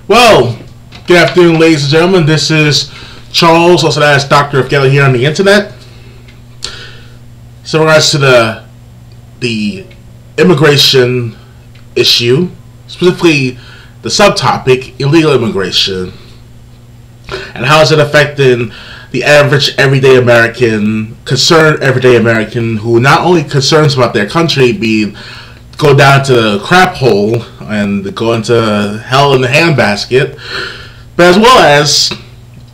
Well, good afternoon, ladies and gentlemen. This is Charles, also known as Dr. Fgella here on the internet. So, in regards to the immigration issue, specifically the subtopic, illegal immigration, and how is it affecting the average everyday American, concerned everyday American, who not only concerns about their country being go down to the crap hole and go into hell in the handbasket, but as well as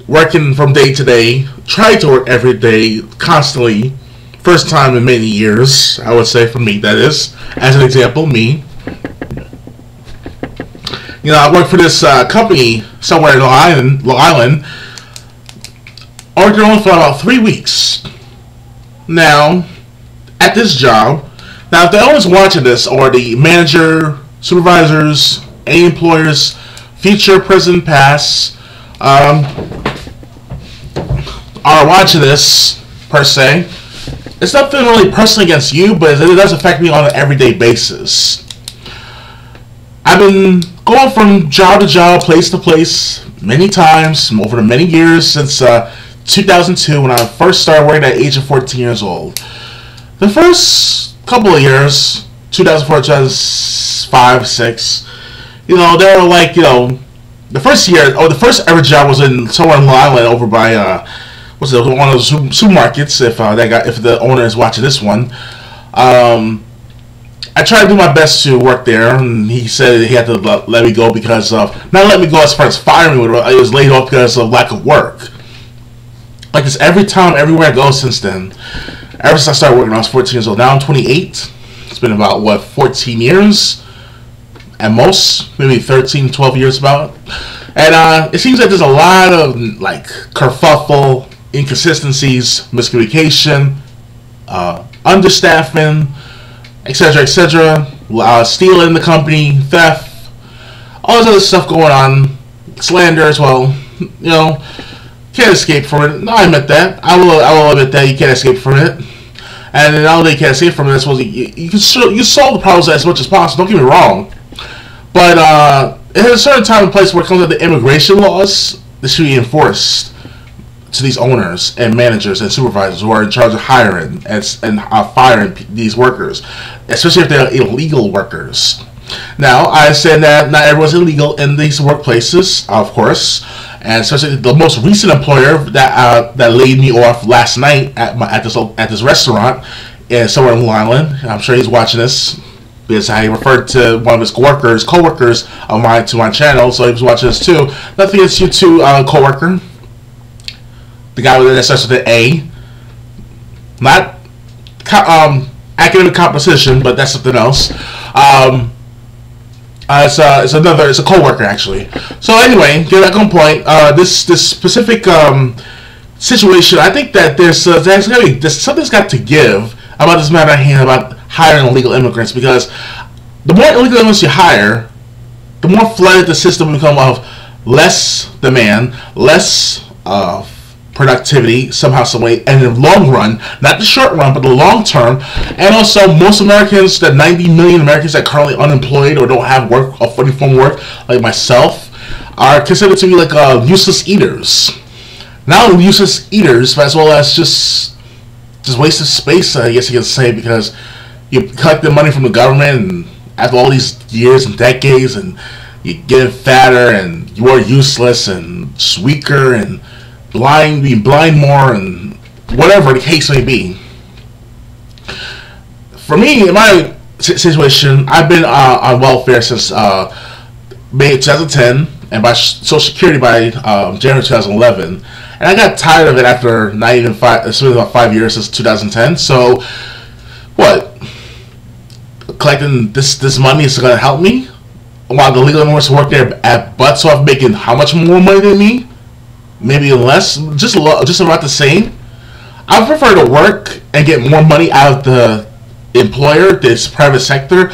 working from day to day, trying to work every day, constantly, first time in many years, I would say, for me, that is, as an example, me. You know, I work for this company somewhere in Long Island. I worked there only for about 3 weeks. Now, at this job, now if the owners watching this, or the manager, supervisors, any employers, future, present, past, are watching this, per se, it's nothing really personal against you, but it does affect me on an everyday basis. I've been going from job to job, place to place, many times, over the many years, since 2002, when I first started working at the age of 14 years old. The first couple of years, 2004, 2005, 6, you know, they were like, you know, the first year, or the first ever job was in somewhere in Long Island, over by what's it, one of those supermarkets. If if the owner is watching this one, I tried to do my best to work there, and he said he had to let me go because of, not let me go as far as firing me, I was laid off because of lack of work. Like this every time, everywhere I go since then. Ever since I started working, I was 14 years old. Now I'm 28. It's been about, what, 14 years? At most, maybe 13, 12 years about. And it seems like there's a lot of, like, kerfuffle, inconsistencies, miscommunication, understaffing, etc., etc., stealing the company, theft, all this other stuff going on, slander as well. You know, can't escape from it. No, I admit that. I will admit that you can't escape from it. And not only you can't escape from it, I suppose you solve the problems as much as possible. Don't get me wrong, but at a certain time and place where it comes to the immigration laws, this should be enforced to these owners and managers and supervisors who are in charge of hiring and firing these workers, especially if they're illegal workers. Now, I said that not everyone's illegal in these workplaces, of course, and especially the most recent employer that laid me off last night at this restaurant somewhere in Long Island. I'm sure he's watching this because I referred to one of his co-workers of mine to my channel, so he was watching this too. Nothing against you too, co-worker. The guy that starts with an A. Not academic composition, but that's something else. It's a co-worker actually. So anyway, get back on point. This specific situation, I think that there's something's got to give about this matter at hand about hiring illegal immigrants, because the more illegal immigrants you hire, the more flooded the system will become of less demand, less productivity somehow, some way, and in the long run, not the short run, but the long term. And also, most Americans, the 90 million Americans that are currently unemployed or don't have work or fully formed work, like myself, are considered to be like useless eaters. Not only useless eaters, but as well as just wasted space, I guess you can say, because you collect the money from the government, and after all these years and decades, and you get fatter, and you are useless and just weaker and being blind more, and whatever the case may be. For me, in my situation, I've been on welfare since May 2010, and by Social Security by January 2011. And I got tired of it after not even it's been about 5 years since 2010. So, what? Collecting this money is going to help me? While the legal immigrants work their butts off making how much more money than me? Maybe less, just about the same. I prefer to work and get more money out of the employer, this private sector,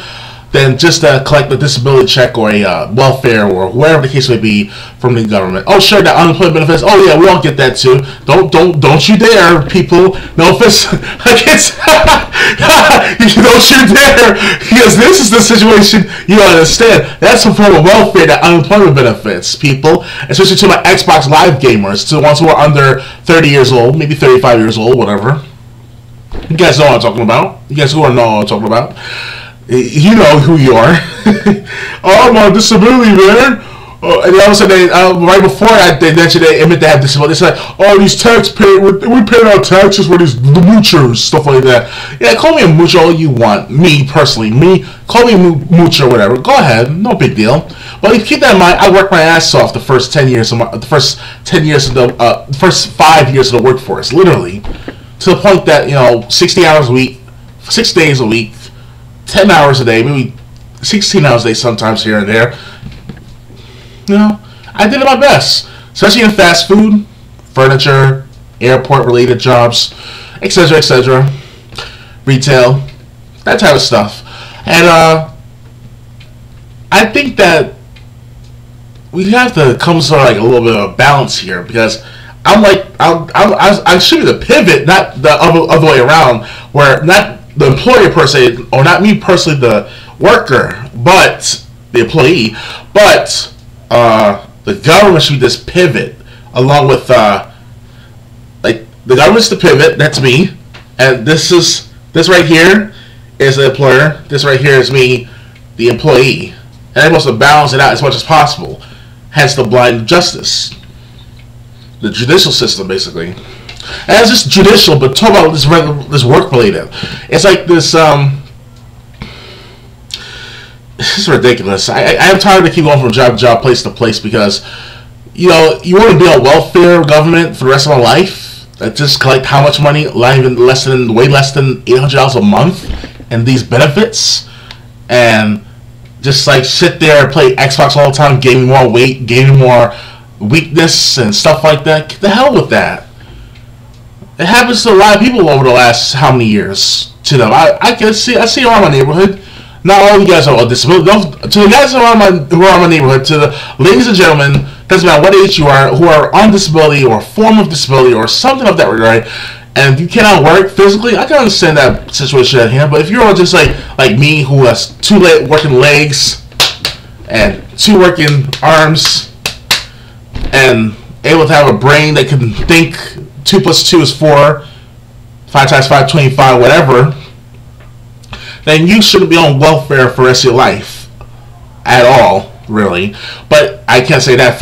than just to collect a disability check or a welfare or whatever the case may be from the government. Oh, sure, that unemployment benefits. Oh yeah, we all get that too. Don't you dare, people. No offense against. Don't you dare, because this is the situation. You understand? That's a form of welfare, that unemployment benefits, people. Especially to my Xbox Live gamers, to the ones who are under 30 years old, maybe 35 years old, whatever. You guys know what I'm talking about. You guys who know what I'm talking about. You know who you are. Oh, I'm on disability, man. And all of a sudden, right before they mentioned they admit they have disability, they said, "Oh, these tax pay, we pay our taxes for these moochers, stuff like that." Yeah, call me a moocher all you want. Me personally, call me a moocher or whatever. Go ahead, no big deal. But if you keep that in mind, I worked my ass off the first 10 years of the first 5 years of the workforce, literally, to the point that 60 hours a week, 6 days a week. 10 hours a day, maybe 16 hours a day sometimes here and there. I did my best. Especially in fast food, furniture, airport-related jobs, etc., retail, that type of stuff. And I think that we have to come to like a little bit of a balance here, because I should be the pivot, not the other way around, where not the employer per se, or not me personally, the worker, but the employee, but the government should be this pivot, along with like the government's the pivot. That's me, and this right here is the employer. This right here is me, the employee, and they're supposed to balance it out as much as possible. Hence the blind justice, the judicial system, basically. And it's just judicial, but talk about this work related. It's like this. This is ridiculous. I'm tired to keep going from job to job, place to place, because you want to be on welfare government for the rest of my life. That just collect how much money? Way less than $800 a month, and these benefits, and just like sit there and play Xbox all the time, gaining more weight, gaining more weakness, and stuff like that. Get the hell with that. It happens to a lot of people over the last how many years to them. I see around my neighborhood. Not all of you guys are on disability. To the guys who are in my neighborhood, to the ladies and gentlemen, doesn't matter what age you are, who are on disability or form of disability or something of that regard, and if you cannot work physically, I can understand that situation at hand. But if you're just like me, who has 2 working legs and 2 working arms, and able to have a brain that can think 2 plus 2 is 4, 5 times 5, 25, whatever, then you shouldn't be on welfare for the rest of your life at all, really. But I can't say that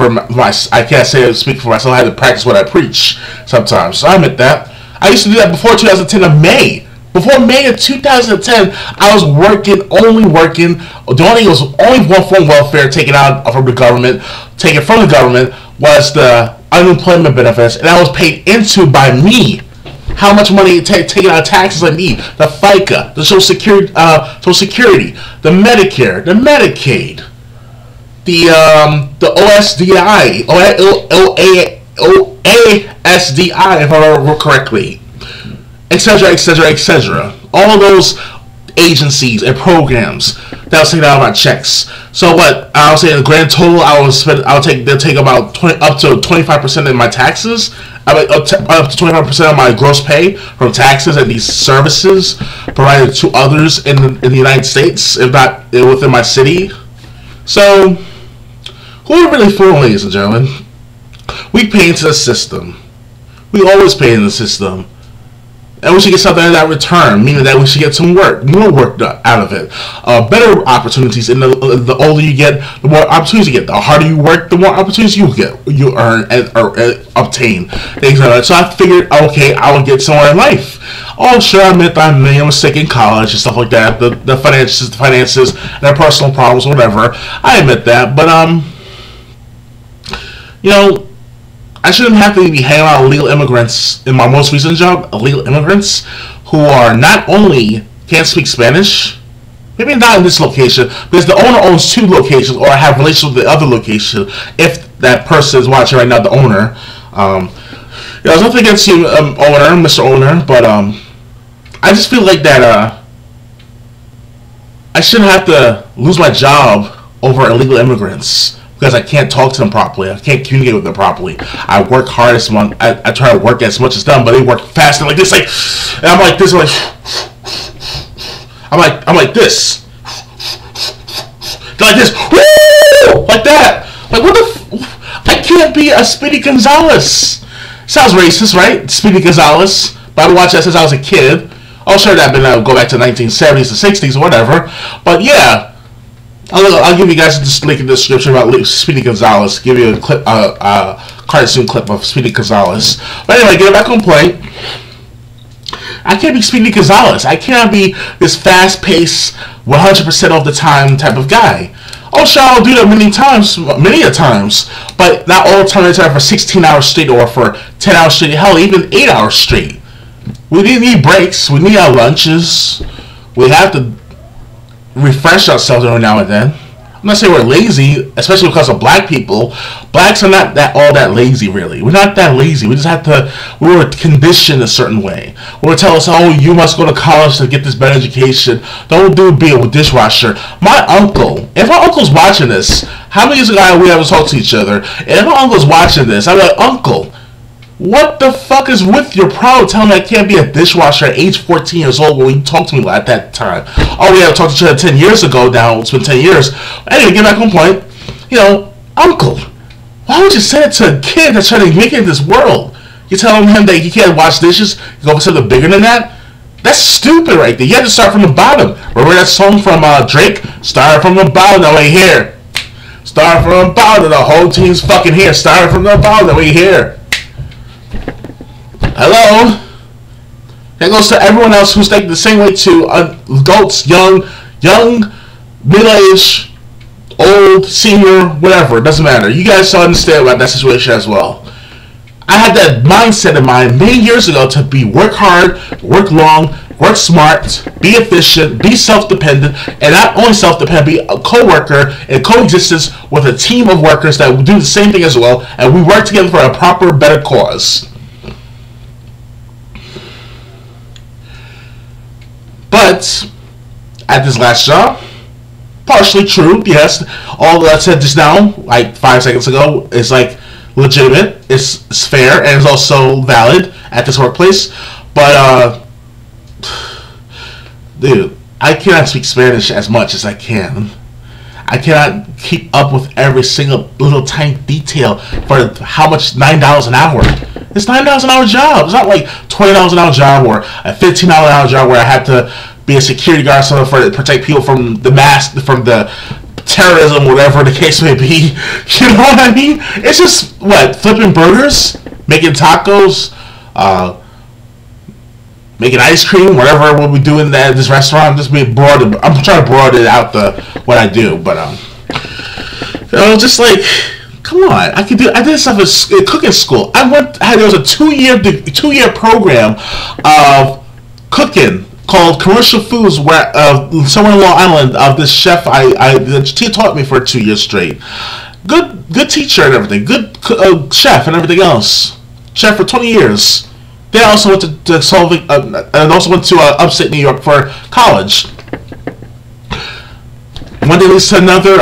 speak for myself. I have to practice what I preach sometimes. So I admit that. I used to do that before 2010 of May. Before May of 2010, I was only working. The only thing was only one form of welfare taken from the government was the unemployment benefits, and that was paid into by me. How much money taken out of taxes like me? The FICA, the Social Security, the Medicare, the Medicaid, the OSDI, OASDI, if I remember correctly, etc. All those agencies and programs that was taken out of my checks. So what? I would say in the grand total, they'll take about up to 25% of my taxes. Up to 25% of my gross pay from taxes and these services provided to others in the United States, if not within my city. So, who are we really fooling, ladies and gentlemen? We pay into the system. We always pay into the system. And we should get something in that return, meaning that we should get some work, more work out of it. Better opportunities, and the older you get, the more opportunities you get. The harder you work, the more opportunities you earn and obtain. Things like that. So I figured, okay, I would get somewhere in life. Oh, sure, I admit I made a mistake in college and stuff like that. The finances, their personal problems, whatever. I admit that, but I shouldn't have to be hanging out with illegal immigrants in my most recent job, illegal immigrants who are not only can't speak Spanish, maybe not in this location, because the owner owns 2 locations or have relations with the other location, if that person is watching right now, the owner. There's nothing against you, Mr. Owner, but I just feel like that I shouldn't have to lose my job over illegal immigrants because I can't talk to them properly. I can't communicate with them properly. I work hard as much. I try to work as much as them, but they work faster like this, like, and I'm like this, like, I'm like this. They're like this, woo! Like that. Like what the? I can't be a Speedy Gonzalez. Sounds racist, right? Speedy Gonzalez. But I've watched that since I was a kid. Oh, sure, that been go back to the 1970s, the 60s, or whatever. But yeah. I'll give you guys just link in the description about Speedy Gonzalez. Give you a clip, cartoon clip of Speedy Gonzalez. But anyway, get back on point. I can't be Speedy Gonzalez. I cannot be this fast-paced, 100% of the time type of guy. Oh, sure, I'll do that many a times, but not all the time. It's for 16 hours straight or for 10 hours straight. Hell, even 8 hours straight. We need breaks. We need our lunches. We have to refresh ourselves every now and then. I'm not saying we're lazy, especially because of black people. Blacks are not all that lazy, really. We're not that lazy. We just have to. We were conditioned a certain way. We were telling us, "Oh, you must go to college to get this better education. Don't be a dishwasher." My uncle, if my uncle's watching this, how many years ago we ever talked to each other? And if my uncle's watching this, I'm like, "Uncle, what the fuck is with your problem? Telling me I can't be a dishwasher at age 14 years old when you talked to me at that time." Oh, we haven't talked to each other 10 years ago now. It's been 10 years. Anyway, get back on point. You know, uncle, why would you say it to a kid that's trying to make it in this world? You're telling him that he can't wash dishes? You go for something bigger than that? That's stupid right there. You have to start from the bottom. Remember that song from Drake? Start from the bottom, that way here. Start from the bottom, the whole team's fucking here. Start from the bottom, that way here. Hello? That goes to everyone else who's thinking the same way too. Adults, young, middle-aged, old, senior, whatever. It doesn't matter. You guys understand about that situation as well. I had that mindset in mind many years ago to work hard, work long, work smart, be efficient, be self-dependent, and not only self-dependent, be a co-worker and coexistence with a team of workers that do the same thing as well, and we work together for a proper, better cause. But at this last job, partially true, yes. All that I said just now, like 5 seconds ago, is like legitimate, it's fair, and it's also valid at this workplace. But dude, I cannot speak Spanish as much as I can. I cannot keep up with every single little tiny detail for how much $9 an hour. It's $9 an hour job. It's not like $20 an hour job or a $15 an hour job where I have to be a security guard or something for to protect people from the from the terrorism, whatever the case may be. You know what I mean? It's just what, flipping burgers, making tacos, making ice cream, whatever we'll be doing at this restaurant. Just I'm trying to broaden it out what I do, but you know, just like, come on, I did stuff at cooking school. There was a two-year program of cooking called Commercial Foods, where somewhere in Long Island, of this chef he taught me for 2 years straight. Good teacher and everything, good chef and everything else. Chef for 20 years. Then I also went and also went to upstate New York for college. One day leads to another.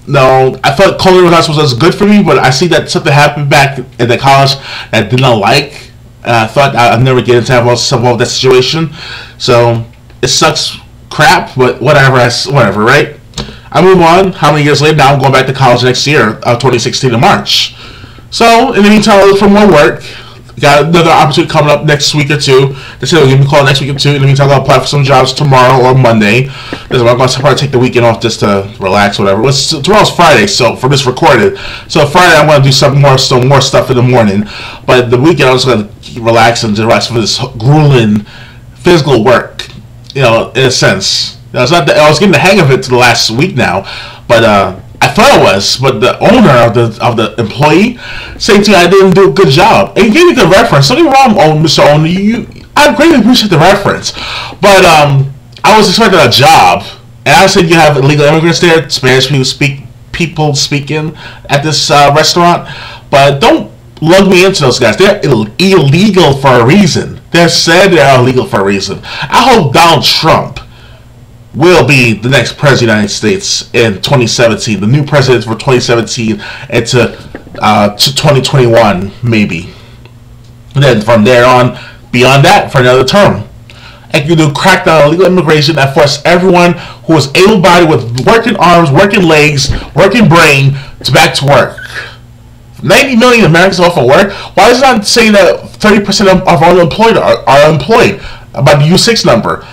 No, I thought culinary class was good for me, but I see that something happened back in the college that I did not like. I thought I'd never get into that situation. So it sucks crap, but whatever, right? I move on. How many years later? Now I'm going back to college next year, 2016 in March. So in the meantime, I look for more work. Got another opportunity coming up next week or two. They said they'll give me a call next week or two. In the meantime, I'll apply for some jobs tomorrow or Monday. I'm going to probably take the weekend off just to relax, whatever. Tomorrow's Friday, so for this recorded. So Friday, I'm going to do some more stuff in the morning. But the weekend, I'm just going to relax and relax for this grueling physical work. You know, in a sense. You know, it's not that I was getting the hang of it to the last week now, but I thought it was, but the owner of the employee saying to me I didn't do a good job. And he gave me the reference. Don't get me wrong, Mr. Owner. I greatly appreciate the reference. But I was expecting a job. And I said you have illegal immigrants there, Spanish people speaking at this restaurant. But don't lug me into those guys. They're illegal for a reason. They're said they're illegal for a reason. I hope Donald Trump will be the next president of the United States in 2017. The new president for 2017 and to 2021, maybe. And then from there on, beyond that, for another term. And you do crackdown on illegal immigration that force everyone who is able-bodied with working arms, working legs, working brain to back to work. 90 million Americans off of work. Why is it not saying that 30% of unemployed are employed by the U6 number?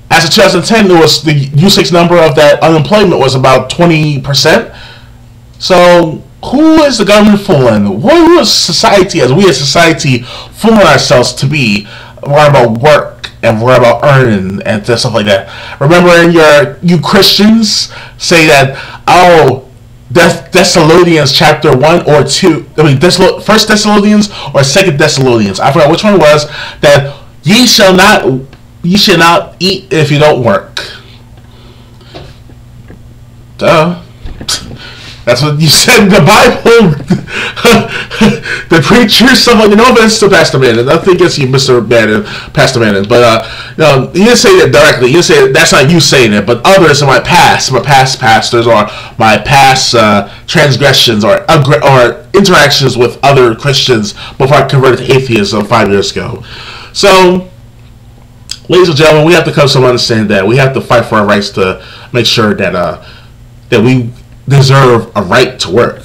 As of 2010, it was the U6 number of that unemployment was about 20%. So who is the government fooling? Who is society, as we as society, fooling ourselves to be worried about work and worried about earning and stuff like that? Remember, you Christians say that, oh, Thessalonians chapter 1 or 2, I mean, First Thessalonians or Second Thessalonians, I forgot which one it was, that ye shall not eat if you don't work. Duh. That's what you said in the Bible. The preacher, someone, no offense to Pastor Manning, nothing against you, Mr. Manning, Pastor Manning, but you didn't say that directly. You didn't say that's not you saying it, but others in my past pastors or my past transgressions or interactions with other Christians before I converted to atheism 5 years ago. So, ladies and gentlemen, we have to come to some understanding that we have to fight for our rights to make sure that we deserve a right to work.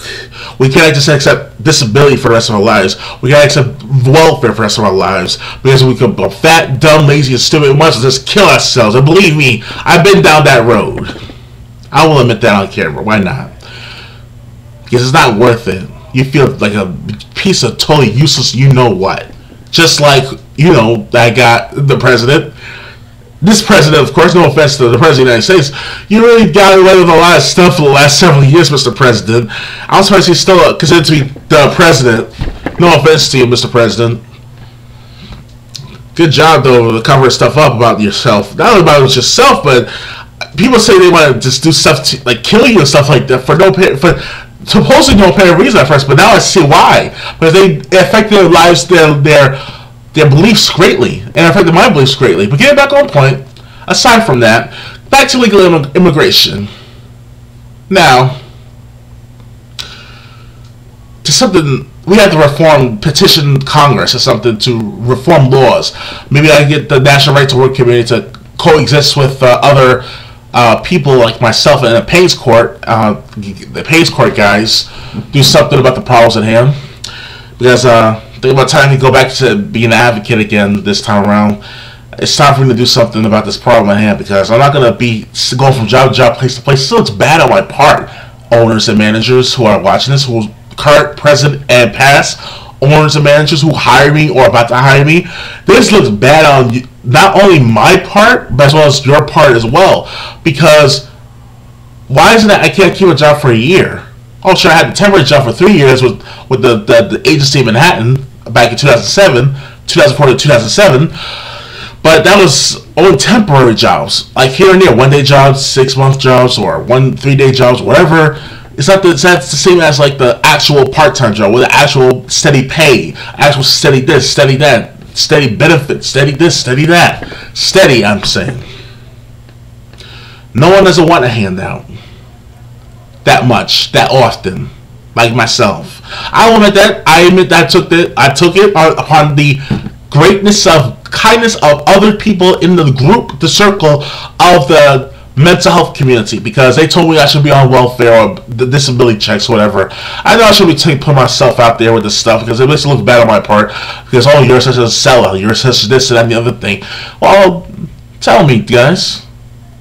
We can't just accept disability for the rest of our lives. We can't accept welfare for the rest of our lives because we could be fat, dumb, lazy, and stupid and want to just kill ourselves. And believe me, I've been down that road. I will admit that on camera. Why not? Because it's not worth it. You feel like a piece of totally useless you-know-what. Just like, I got the president. This president, of course, no offense to the president of the United States, you really got away with a lot of stuff for the last several years, Mr. President. I'm surprised he's still considered to be the president. No offense to you, Mr. President. Good job, though, to cover stuff up about yourself. Not only about yourself, but people say they want to just do stuff like kill you and stuff like that for supposedly no apparent reason at first, but now I see why. Because they affect their lives, their beliefs greatly, and affected my beliefs greatly. But getting back on point, aside from that, back to legal immigration. Now, to something, we have to petition Congress or something to reform laws. Maybe I get the National Right to Work Committee to coexist with other people like myself in a Paynes Court, the Paynes Court guys, do something about the problems at hand. Because, think about time to go back to being an advocate again this time around. It's time for me to do something about this problem at hand, because I'm not going to be going from job to job, place to place. Still, it's bad on my part. Owners and managers who are watching this, who current, present, and past owners and managers who hire me or about to hire me, this looks bad on not only my part, but as well as your part as well. Because why isn't it I can't keep a job for a year? Oh, sure, I had a temporary job for 3 years with the agency in Manhattan back in 2004 to 2007, but that was only temporary jobs, like here and there, 1 day jobs, 6 month jobs, or 3 day jobs, whatever. It's not the same as like the actual part-time job with the actual steady pay, actual steady this, steady that, steady benefits, steady this, steady that, steady. I'm saying, no one doesn't want a handout that much, that often, like myself. I will admit that. I admit that I took it upon the greatness of kindness of other people in the group, the circle of the mental health community, because they told me I should be on welfare or the disability checks, whatever. I know I should be putting myself out there with this stuff, because it makes it look bad on my part, because, oh, you're such a sellout, you're such this and that and the other thing. Well, tell me, guys,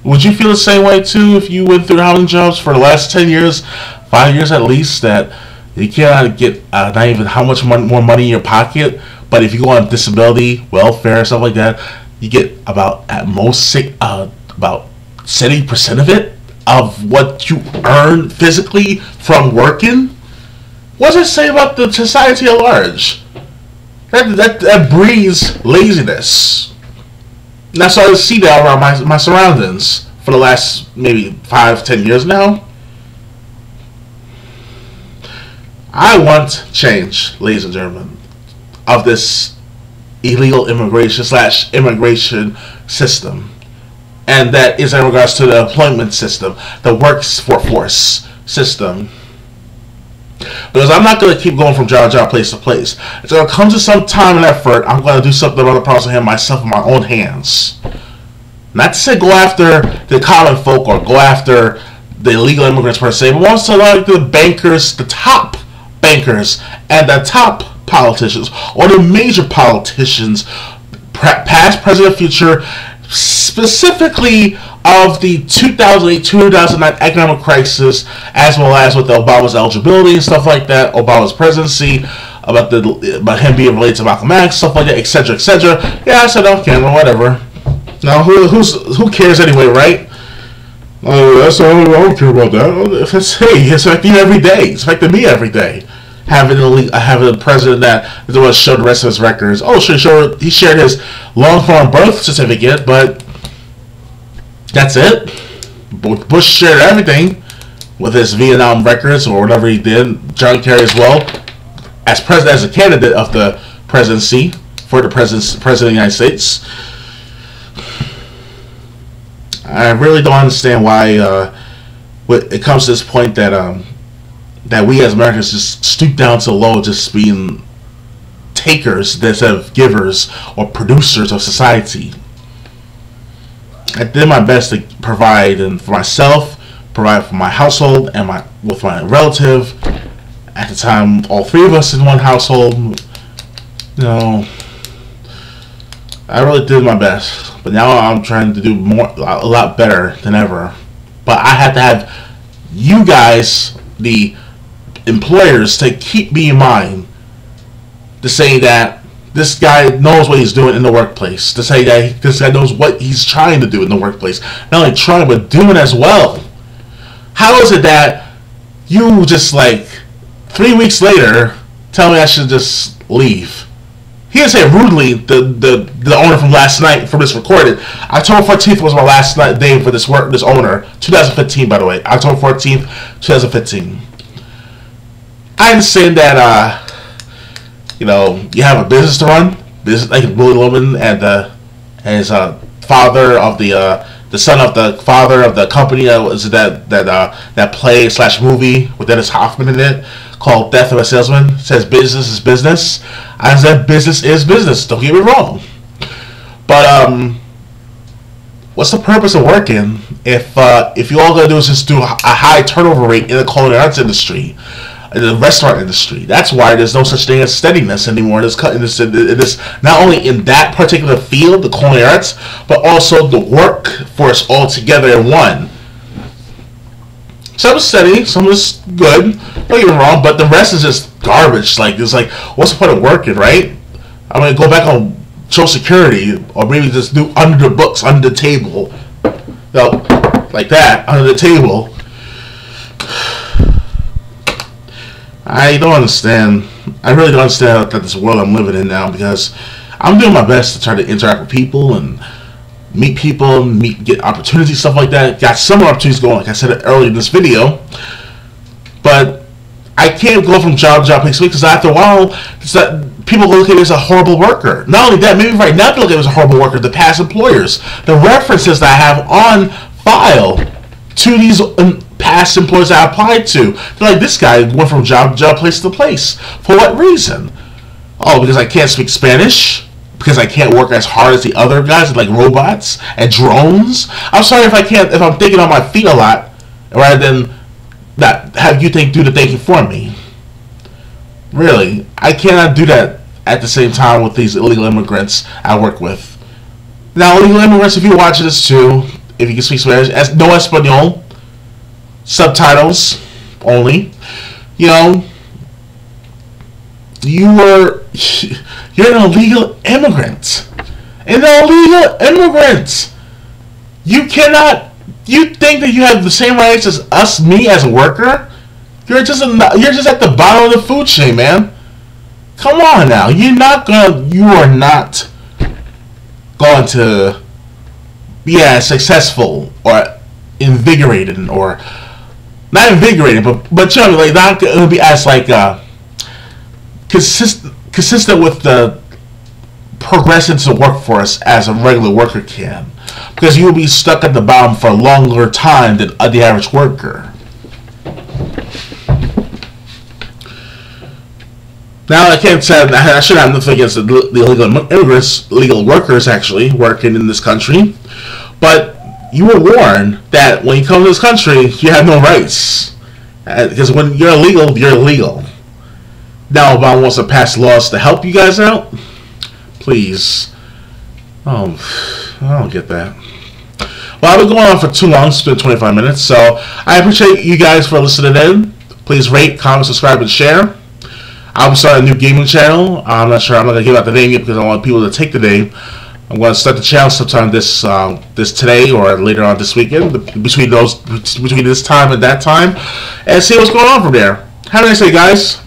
would you feel the same way too if you went through housing jobs for the last 10 years, 5 years at least, that you cannot get not even how much more money in your pocket, but if you go on disability, welfare, stuff like that, you get about, at most, about 70% of it, of what you earn physically from working? What does it say about the society at large? That breeds laziness. And that's why I see that around my surroundings for the last maybe 5-10 years now. I want change, ladies and gentlemen, of this illegal immigration / immigration system. and that is in regards to the employment system, the workforce system. Because I'm not going to keep going from job to job, place to place. It's going to come to some time and effort. I'm going to do something about the process of myself in my own hands. Not to say go after the common folk or go after the illegal immigrants per se, but also like the bankers, the top bankers, and the top politicians, or the major politicians, past, present, future, specifically of the 2008-2009 economic crisis, as well as with Obama's eligibility and stuff like that, Obama's presidency, about him being related to Malcolm X, stuff like that, etc., etc. Yeah, I said okay, whatever. Now who cares anyway, right? That's all. I don't care about that. It's affecting you every day. It's affecting me every day. Having a president that is going to show the rest of his records. Oh, sure, he shared his long-form birth certificate, but that's it. Bush shared everything with his Vietnam records or whatever he did. John Kerry as well, as president, as a candidate of the presidency for the president of the United States. I really don't understand why when it comes to this point that that we as Americans just stoop down so low, just being takers instead of givers or producers of society. I did my best to provide and for myself, provide for my household and with my relative. At the time, all three of us in one household. You know, I really did my best, but now I'm trying to do a lot better than ever. But I have to have you guys, the employers, to keep me in mind, to say that this guy knows what he's doing in the workplace, to say that this guy knows what he's trying to do in the workplace, not only trying but doing as well. How is it that you just like 3 weeks later tell me I should just leave? He didn't say it rudely, the owner from last night, from this recorded. October 14th was my last day for this owner. 2015, by the way. October 14th, 2015. I understand that, you know, you have a business to run. Business like Willie Loman and his father of the son of the father of the company that play / movie with Dennis Hoffman in it, called Death of a Salesman. It says business is business. I said business is business. Don't get me wrong. But what's the purpose of working if you all gonna do is just do a high turnover rate in the culinary arts industry, in the restaurant industry? That's why there's no such thing as steadiness anymore. In this not only in that particular field, the culinary arts, but also the workforce altogether in one. Some is steady, some is good, don't get me wrong, but the rest is just garbage. Like, it's like, what's the point of working, right? I'm going to go back on Social Security, or maybe just do under the books, under the table. You know, like that, under the table. I don't understand. I really don't understand that this world I'm living in now, because I'm doing my best to try to interact with people and meet people, get opportunities, stuff like that. Got some opportunities going, like I said earlier in this video. But I can't go from job to job place because after a while, it's that people look at me as a horrible worker. Not only that, maybe right now they look at me as a horrible worker, the past employers. The references that I have on file to these past employers that I applied to. They're like, this guy went from job to job, place to place. For what reason? Oh, because I can't speak Spanish? Because I can't work as hard as the other guys, like robots and drones? I'm sorry if I'm thinking on my feet a lot, rather than that have you do the thinking for me. Really, I cannot do that at the same time with these illegal immigrants I work with. Now, illegal immigrants, if you're watching this too, if you can speak Spanish, no Espanol, subtitles only, you know, you're an illegal immigrant. An illegal immigrant. You think that you have the same rights as me as a worker? You're just at the bottom of the food chain, man. Come on now. You are not going to be as successful or invigorated, or not invigorated, but you know, like not going to be as like consistent with the progress into the workforce as a regular worker can. because you will be stuck at the bottom for a longer time than the average worker. Now, I can't say I should have nothing against the illegal immigrants, legal workers actually working in this country, but you were warned that when you come to this country, you have no rights, because when you're illegal, you're illegal. Now, Obama wants to pass laws to help you guys out. Please, I don't get that. Well, I've been going on for too long. It's been 25 minutes, so I appreciate you guys for listening in. Please rate, comment, subscribe, and share. I'm starting a new gaming channel. I'm not sure. I'm not gonna give out the name yet because I want people to take the name. I'm going to start the channel sometime this today or later on this weekend, between this time and that time, and see what's going on from there. Have a nice day, guys.